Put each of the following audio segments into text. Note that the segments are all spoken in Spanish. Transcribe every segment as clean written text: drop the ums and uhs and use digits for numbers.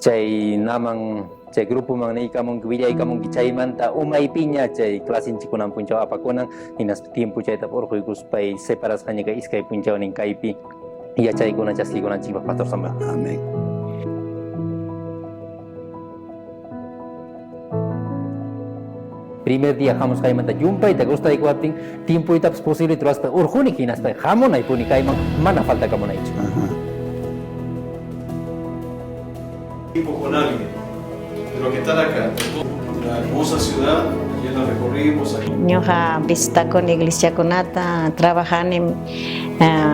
chay naman chay grupo man ikamon willay chaymanta umay piña chay clasinchikunan punchaw apakunan hinas tiempo chayta urquykuspay separasqaña kay iskay punchaw nin kaypi yachaykuna chaskikunanchikpaq Pastor Samuel. Amén. Primer día jamos kaymanta yumpay ta gusta ikuaptin tiempo itapas posible truaspa urjuni hinaspa jamonay puni kayman mana falta kamunaychu. Tiempo con alguien de los que están acá, una hermosa ciudad, ya la recorrimos. Ñuqa visita con iglesia kunata trabajani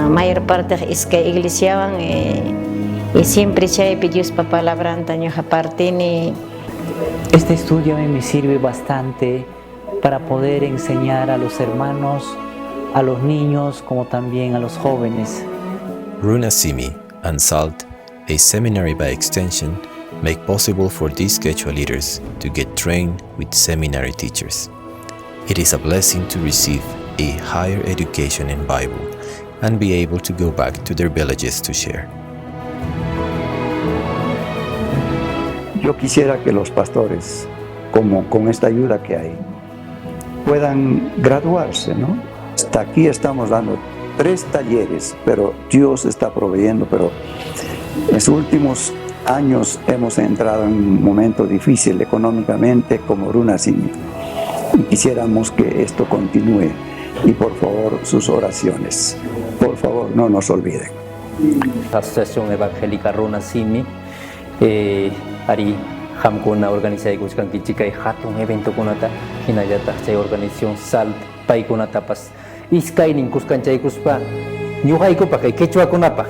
mayor parte es que iglesia y siempre chaypi Diospa palabranta ñuqa partini. Este estudio a mí me sirve bastante para poder enseñar a los hermanos, a los niños, como también a los jóvenes. Runa Simi and SALT, a seminary by extension, make possible for these Quechua leaders to get trained with seminary teachers. It is a blessing to receive a higher education in Bible and be able to go back to their villages to share. Yo quisiera que los pastores, como con esta ayuda que hay, puedan graduarse, ¿no? Hasta aquí estamos dando 3 talleres, pero Dios está proveyendo, pero en los últimos años hemos entrado en un momento difícil económicamente como Runa Simi. Y quisiéramos que esto continúe y por favor sus oraciones, por favor no nos olviden. La Asociación Evangélica Runa Simi ari hamkuna organizaykuskanki chikay hatun evento kunata hinallataq chay organización SALT paykunatapas iskaynin kuskanchaykuspa ñuqaykupa kay quechuakunapaq